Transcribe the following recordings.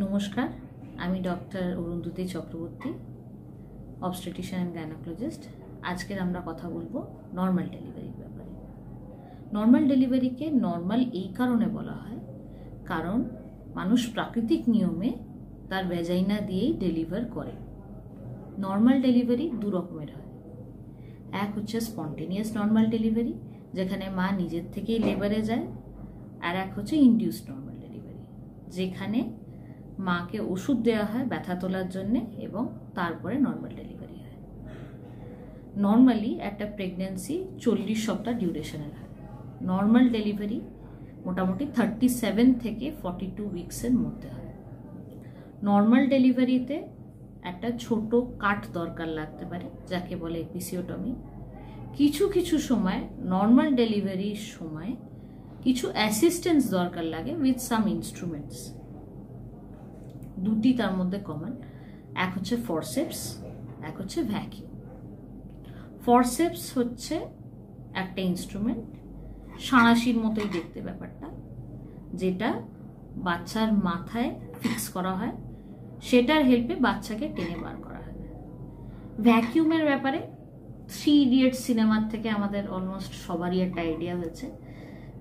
নমস্কার, আমি doctor Arundhati Chakraborty, obstetrician and gynaecologist. আজকের আমরা কথা বলবো নর্মাল ডেলিভারির ব্যাপারে। নর্মাল ডেলিভারিকে নর্মাল এই কারণে বলা হয় কারণ মানুষ প্রাকৃতিক নিয়মে তার ভ্যাজাইনা দিয়েই ডেলিভার করে। নর্মাল ডেলিভারি দু রকমের হয়। এক হচ্ছে স্পন্টেনিয়াস নর্মাল ডেলিভারি, যেখানে মা নিজের থেকেই লেবারে যায়, আর এক হচ্ছে ইনডিউসড নর্মাল ডেলিভারি, যেখানে মাকে ওষুধ দেওয়া হয় ব্যথা তোলার জন্যে এবং তারপরে নর্মাল ডেলিভারি হয়। নর্মালি একটা প্রেগনেন্সি 40 সপ্তাহ ডিউরেশনের হয়। নর্মাল ডেলিভারি মোটামুটি 37 থেকে 42 উইক্সের মধ্যে হয়। নর্মাল ডেলিভারিতে একটা ছোট কাট দরকার লাগতে পারে, যাকে বলে এপিসিওটমি। কিছু কিছু সময় নর্মাল ডেলিভারির সময় কিছু অ্যাসিস্ট্যান্স দরকার লাগে উইথ সাম ইনস্ট্রুমেন্টস। দুটি তার মধ্যে কমন, এক হচ্ছে ফরসেপস, এক হচ্ছে ভ্যাকিউম। ফরসেপস হচ্ছে একটা ইনস্ট্রুমেন্ট, সাঁড়াশির মতোই দেখতে ব্যাপারটা, যেটা বাচ্চার মাথায় ফিক্স করা হয়, সেটার হেল্পে বাচ্চাকে টেনে বার করা হয়। ভ্যাকিউমের ব্যাপারে 3 ইডিয়টস সিনেমার থেকে আমাদের অলমোস্ট সবারই একটা আইডিয়া হয়েছে।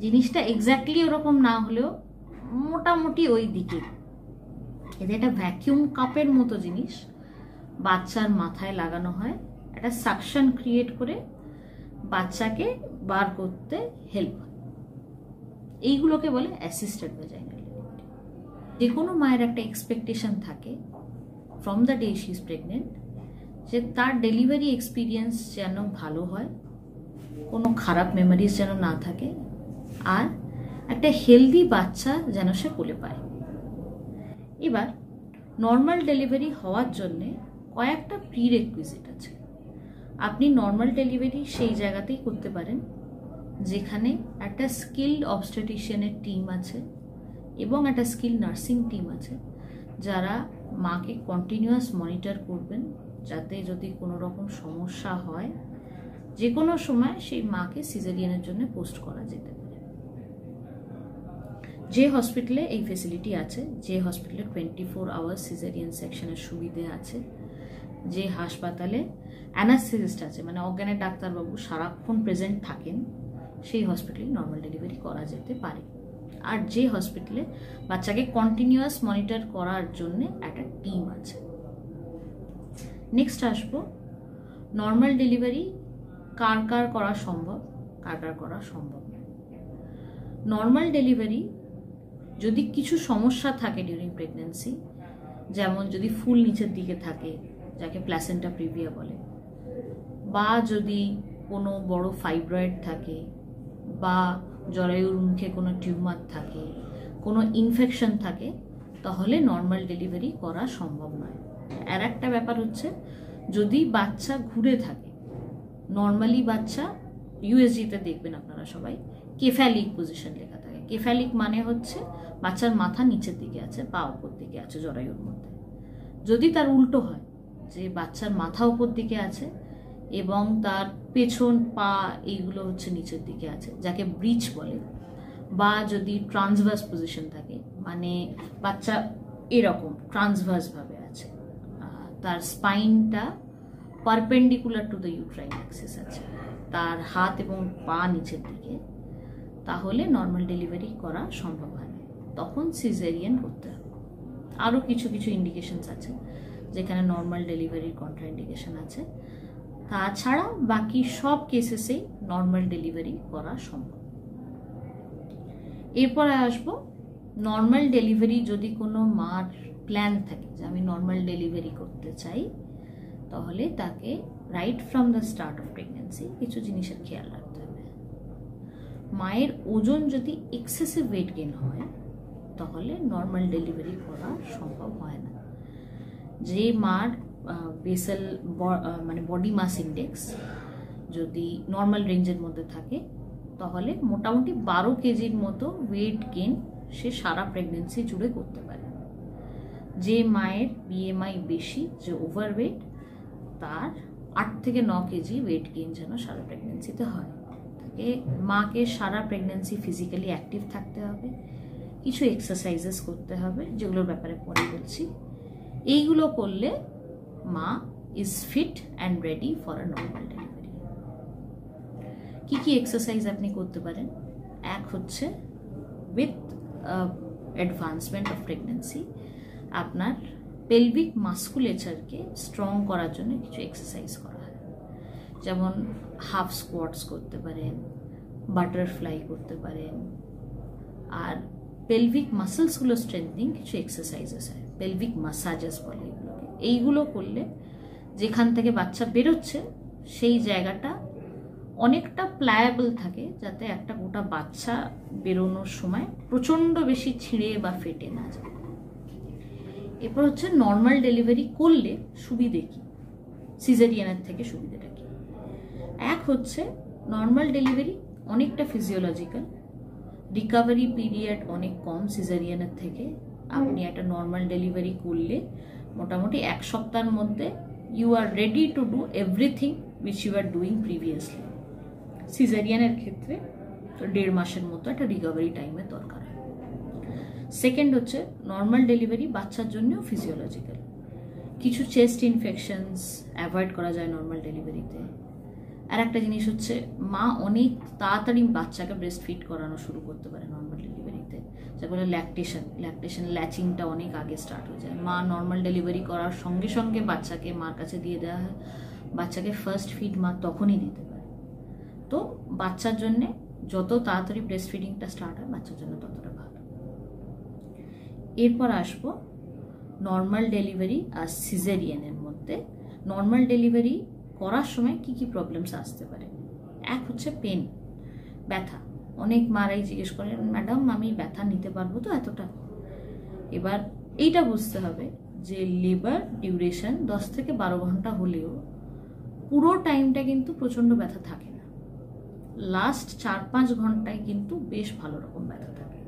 জিনিসটা এক্স্যাক্টলি ওরকম না হলেও মোটামুটি ওই দিকে। এতে একটা ভ্যাকিউম কাপের মতো জিনিস বাচ্চার মাথায় লাগানো হয়, একটা সাকশন ক্রিয়েট করে বাচ্চাকে বার করতে হেল্প হয়। এইগুলোকে বলে অ্যাসিস্টেড ভ্যাজাইনাল ডেলিভারি। যে কোনো মায়ের একটা এক্সপেকটেশন থাকে from the day she is pregnant, যে তার ডেলিভারি এক্সপিরিয়েন্স যেন ভালো হয়, কোনো খারাপ মেমোরিজ যেন না থাকে, আর একটা হেলদি বাচ্চা যেন সে কোলে পায়। এবার নর্মাল ডেলিভারি হওয়ার জন্যে কয়েকটা প্রিরেকুইজিট আছে। আপনি নর্মাল ডেলিভারি সেই জায়গাতেই করতে পারেন যেখানে একটা স্কিল্ড অবস্টেটিশিয়ানের টিম আছে এবং একটা স্কিল্ড নার্সিং টিম আছে, যারা মাকে কন্টিনিউয়াস মনিটর করবেন, যাতে যদি কোনো রকম সমস্যা হয় যে কোনো সময় সেই মাকে সিজারিয়ানের জন্য পোস্ট করা যেতে পারে। যে হসপিটালে এই ফেসিলিটি আছে, যে হসপিটালে 24 আওয়ার্স সিজারিয়ান সেকশনের সুবিধে আছে, যে হাসপাতালে অ্যানাস্থেসিস্ট আছে, মানে অজ্ঞানের ডাক্তারবাবু সারাক্ষণ প্রেজেন্ট থাকেন, সেই হসপিটালে নর্মাল ডেলিভারি করা যেতে পারে। আর যে হসপিটালে বাচ্চাকে কন্টিনিউয়াস মনিটর করার জন্য একটা টিম আছে। নেক্সট আসবো নর্মাল ডেলিভারি কার কার করা সম্ভব, কার কার করা সম্ভব না। নর্মাল ডেলিভারি যদি কিছু সমস্যা থাকে ডিউরিং প্রেগনেন্সি, যেমন যদি ফুল নিচের দিকে থাকে, যাকে প্ল্যাসেন্টা প্রিভিয়া বলে, বা যদি কোনো বড় ফাইব্রয়েড থাকে, বা জরায়ুর মুখে কোনো টিউমার থাকে, কোনো ইনফেকশন থাকে, তাহলে নর্মাল ডেলিভারি করা সম্ভব নয়। আর একটা ব্যাপার হচ্ছে যদি বাচ্চা ঘুরে থাকে, নর্মালি বাচ্চা ইউএসজিতে দেখবেন আপনারা সবাই কেফ্যালিক পজিশন লেখা থাকে। কেফ্যালিক মানে হচ্ছে বাচ্চার মাথা নিচের দিকে আছে, পা উপর দিকে আছে জরায়ুর মধ্যে। যদি তার উল্টো হয়, যে বাচ্চার মাথা উপর দিকে আছে এবং তার পেছন পা এইগুলো হচ্ছে নিচের দিকে আছে, যাকে ব্রিচ বলে, বা যদি ট্রান্সভার্স পজিশন থাকে, মানে বাচ্চা এরকম ট্রান্সভার্স ভাবে আছে, তার স্পাইনটা perpendicular to the uterine axis আছে, তার হাত এবং পা নিচের দিকে, তাহলে নর্মাল ডেলিভারি করা সম্ভব হয় না, তখন সিজারিয়ান করতে হবে। আরও কিছু কিছু ইন্ডিকেশনস আছে যেখানে নর্মাল ডেলিভারির কন্ট্রাইন্ডিকেশন আছে। তাছাড়া বাকি সব কেসেসেই নর্মাল ডেলিভারি করা সম্ভব। এরপরে আসবো নর্মাল ডেলিভারি যদি কোনো মার প্ল্যান থাকে যে আমি নর্মাল ডেলিভারি করতে চাই, তাহলে তাকে right from the start of pregnancy কিছু জিনিসের খেয়াল রাখতে হবে। মায়ের ওজন যদি এক্সেসিভ ওয়েট গেইন হয়, তাহলে নর্মাল ডেলিভারি করা সম্ভব হয় না। যে মার বেসাল মানে বডি মাস ইন্ডেক্স যদি নর্মাল রেঞ্জের মধ্যে থাকে, তাহলে মোটামুটি 12 কেজির মতো ওয়েট গেইন সে সারা প্রেগনেন্সি জুড়ে করতে পারে। যে মায়ের বিএমআই বেশি, যে ওভারওয়েট, তার 8 থেকে 9 কেজি ওয়েট গেইন যেন সারা প্রেগনেন্সিতে হয়। তাকে মাকে সারা প্রেগনেন্সি ফিজিক্যালি অ্যাক্টিভ থাকতে হবে কিছু এক্সারসাইজেস করতে হবে, যেগুলোর ব্যাপারে পরে বলছি। এইগুলো করলে মা is fit and ready for a normal delivery. কি কি এক্সারসাইজ আপনি করতে পারেন? এক হচ্ছে উইথ অ্যাডভান্সমেন্ট অফ প্রেগনেন্সি আপনার পেলভিক মাস্কুলেচারকে স্ট্রং করার জন্য কিছু এক্সারসাইজ করা হয়, যেমন হাফ স্কোয়াটস করতে পারেন, বাটারফ্লাই করতে পারেন। আর পেলভিক মাসেলসগুলো স্ট্রেংথেনিং কিছু এক্সারসাইজেস হয়, পেলভিক মাসাজেস বলে এগুলোকে। এইগুলো করলে যেখান থেকে বাচ্চা বেরোচ্ছে সেই জায়গাটা অনেকটা প্লায়াবল থাকে, যাতে একটা গোটা বাচ্চা বেরোনোর সময় প্রচণ্ড বেশি ছিঁড়ে বা ফেটে না যায়। এরপর হচ্ছে নর্মাল ডেলিভারি করলে সুবিধে কি, সিজারিয়ানের থেকে সুবিধাটা কি? এক হচ্ছে নর্মাল ডেলিভারি অনেকটা ফিজিওলজিক্যাল, রিকভারি পিরিয়ড অনেক কম সিজারিয়ানের থেকে। আপনি একটা নর্মাল ডেলিভারি করলে মোটামুটি 1 সপ্তাহের মধ্যে you are ready to do everything which you are doing previously. সিজারিয়ানের ক্ষেত্রে 1.5 মাসের মতো একটা রিকভারি টাইমের দরকার হয়। সেকেন্ড হচ্ছে নর্মাল ডেলিভারি বাচ্চার জন্যও ফিজিওলজিক্যাল, কিছু চেস্ট ইনফেকশনস অ্যাভয়েড করা যায় নর্মাল ডেলিভারিতে। আর একটা জিনিস হচ্ছে মা অনেক তাড়াতাড়ি বাচ্চাকে ব্রেস্ট ফিড করানো শুরু করতে পারে নর্মাল ডেলিভারিতে, যেগুলো ল্যাকটেশন ল্যাচিংটা অনেক আগে স্টার্ট হয়ে যায়। মা নর্মাল ডেলিভারি করার সঙ্গে সঙ্গে বাচ্চাকে মার কাছে দিয়ে দেওয়া হয়, বাচ্চাকে ফার্স্ট ফিড মা তখনই দিতে পারে। তো বাচ্চার জন্যে যত তাড়াতাড়ি ব্রেস্ট ফিডিংটা স্টার্ট হয় বাচ্চার জন্য ততটা ভালো। এরপর আসবো নর্মাল ডেলিভারি আর সিজারিয়ানের মধ্যে। নর্মাল ডেলিভারি করার সময় কি কি প্রবলেমস আসতে পারে? এক হচ্ছে পেন, ব্যথা। অনেক মারাই জিজ্ঞেস করেন, ম্যাডাম আমি ব্যথা নিতে পারবো তো এতটা? এবার এইটা বুঝতে হবে যে লেবার ডিউরেশন 10 থেকে 12 ঘন্টা হলেও পুরো টাইমটা কিন্তু প্রচণ্ড ব্যথা থাকে না। লাস্ট 4-5 ঘন্টায় কিন্তু বেশ ভালো রকম ব্যথা থাকে।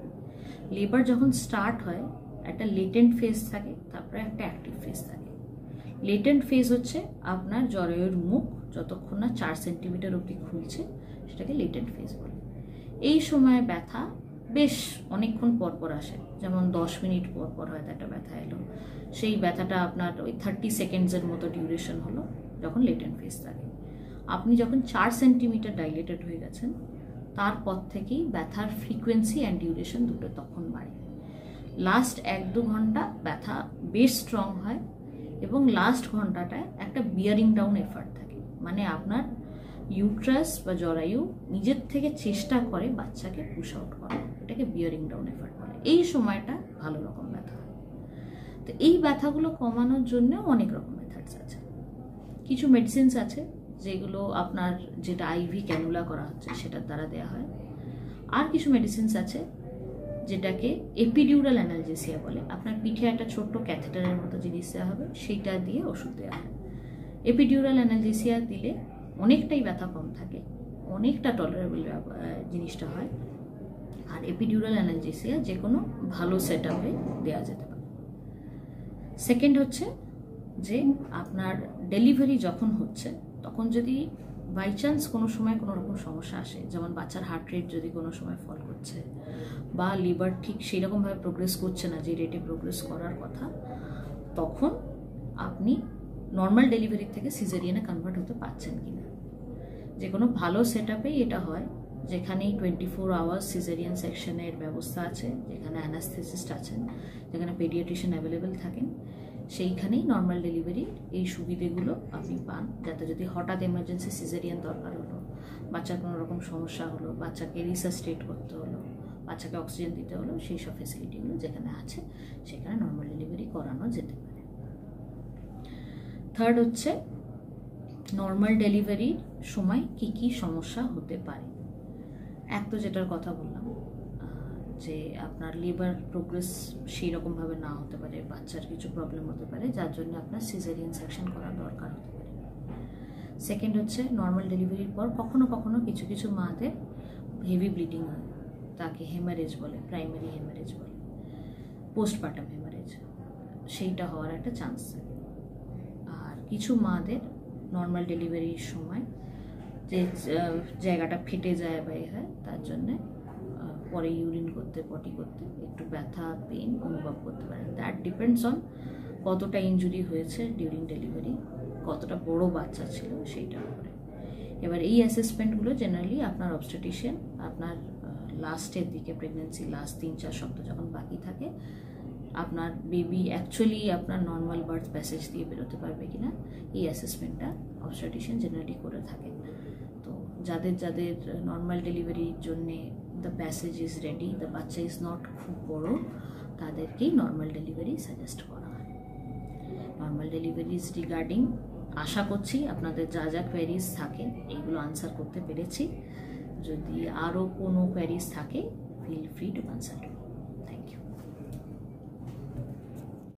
লেবার যখন স্টার্ট হয় একটা লেটেন্ট ফেজ থাকে, তারপরে একটা অ্যাক্টিভ ফেজ থাকে। লেটেন্ট ফেজ হচ্ছে আপনার জরায়ুর মুখ যতক্ষণ না 4 সেন্টিমিটার অবধি খুলছে সেটাকে লেটেন্ট ফেজ বলে। এই সময় ব্যথা বেশ অনেকক্ষণ পরপর আসে, যেমন 10 মিনিট পরপর হয়তো একটা ব্যথা এলো, সেই ব্যথাটা আপনার ওই 30 সেকেন্ডসের মতো ডিউরেশন হলো যখন লেটেন্ট ফেজ থাকে। আপনি যখন 4 সেন্টিমিটার ডাইলেটেড হয়ে গেছেন তারপর থেকেই ব্যথার ফ্রিকোয়েন্সি অ্যান্ড ডিউরেশন দুটো তখন বাড়ে। লাস্ট 1-2 ঘন্টা ব্যথা বেশ স্ট্রং হয় এবং লাস্ট ঘন্টাটায় একটা বিয়ারিং ডাউন এফার্ট থাকে, মানে আপনার ইউট্রাস বা জরায়ু নিজের থেকে চেষ্টা করে বাচ্চাকে পুশ আউট করা, এটাকে বিয়ারিং ডাউন এফার্ট বলে। এই সময়টা ভালো রকম ব্যথা হয়। তো এই ব্যথাগুলো কমানোর জন্য অনেক রকম মেথডস আছে। কিছু মেডিসিনস আছে যেগুলো আপনার যেটা আইভি ক্যানুলা করা হচ্ছে সেটার দ্বারা দেওয়া হয়। আর কিছু মেডিসিনস আছে যেটাকে এপিডিউরাল অ্যানালজেসিয়া বলে। আপনার পিঠে একটা ছোট্ট ক্যাথেটারের মতো জিনিস দেওয়া হবে, সেইটা দিয়ে ওষুধ দেওয়া হয়। এপিডিউরাল অ্যানালজেসিয়া দিলে অনেকটাই ব্যথা কম থাকে, অনেকটা টলারেবল জিনিসটা হয়। আর এপিডিউরাল অ্যানালজেসিয়া যে কোনো ভালো সেট আপে দেওয়া যেতে পারে। সেকেন্ড হচ্ছে যে আপনার ডেলিভারি যখন হচ্ছে তখন যদি বাই চান্স কোনো সময় কোনো রকম সমস্যা আসে, যেমন বাচ্চার হার্ট রেট যদি কোনো সময় ফল করছে বা লিভার ঠিক সেই রকমভাবে প্রোগ্রেস করছে না যে রেটে প্রোগ্রেস করার কথা, তখন আপনি নর্মাল ডেলিভারি থেকে সিজারিয়ানে কনভার্ট হতে পারছেন কিনা। যে কোনো ভালো সেট আপেই এটা হয়, যেখানেই 24 আওয়ার্স সিজারিয়ান সেকশনের ব্যবস্থা আছে, যেখানে অ্যানাস্থেসিস্ট আছেন, যেখানে পেডিয়াট্রিশিয়ান অ্যাভেলেবেল থাকেন, সেইখানেই নর্মাল ডেলিভারির এই সুবিধেগুলো আপনি পান। যাতে যদি হঠাৎ এমার্জেন্সি সিজারিয়ান দরকার হলো, বাচ্চার কোনো রকম সমস্যা হলো, বাচ্চাকে রিসাসিটেট করতে হলো, বাচ্চাকে অক্সিজেন দিতে হলো, সেই সব ফেসিলিটিগুলো যেখানে আছে সেখানে নর্মাল ডেলিভারি করানো যেতে পারে। থার্ড হচ্ছে নর্মাল ডেলিভারির সময় কি কি সমস্যা হতে পারে। এক তো যেটার কথা বললাম যে আপনার লিভার প্রোগ্রেস সেই রকমভাবে না হতে পারে, বাচ্চার কিছু প্রবলেম হতে পারে যার জন্য আপনার সিজারিয়ান সেকশন করা দরকার হতে পারে। সেকেন্ড হচ্ছে নর্মাল ডেলিভারির পর কখনো কখনো কিছু কিছু মাদের হেভি ব্লিডিং হয়, তাকে হেমারেজ বলে, প্রাইমারি হেমারেজ বলে, পোস্টপার্টাম হেমারেজ, সেইটা হওয়ার একটা চান্স থাকে। আর কিছু মাদের নর্মাল ডেলিভারির সময় যে জায়গাটা ফেটে যায় বা এ হয় তার জন্যে পরে ইউরিন করতে পটি করতে একটু ব্যথা পেন অনুভব করতে পারেন। দ্যাট ডিপেন্ডস অন কতটা ইনজুরি হয়েছে ডিউরিং ডেলিভারি, কতটা বড় বাচ্চা ছিল সেইটার উপরে। এবার এই অ্যাসেসমেন্টগুলো জেনারেলি আপনার অবস্টেটিশিয়ান আপনার লাস্টের দিকে, প্রেগনেন্সি লাস্ট 3-4 সপ্তাহ যখন বাকি থাকে, আপনার বেবি অ্যাকচুয়ালি আপনার নর্মাল বার্থ প্যাসেজ দিয়ে বেরোতে পারবে কিনা এই অ্যাসেসমেন্টটা অবস্টেটিশিয়ান জেনারেলি করে থাকে। তো যাদের যাদের নর্মাল ডেলিভারির জন্যে the passage is ready, the বাচ্চা ইজ নট খুব বড়, তাদেরকেই নর্মাল ডেলিভারি সাজেস্ট করা হয়। নর্মাল ডেলিভারিজ রিগার্ডিং আশা করছি আপনাদের যা যা কোয়ারিজ থাকে এইগুলো আনসার করতে পেরেছি। যদি আরও কোনো কোয়ারিজ থাকে, ফিল ফ্রি টু কনসাল্ট।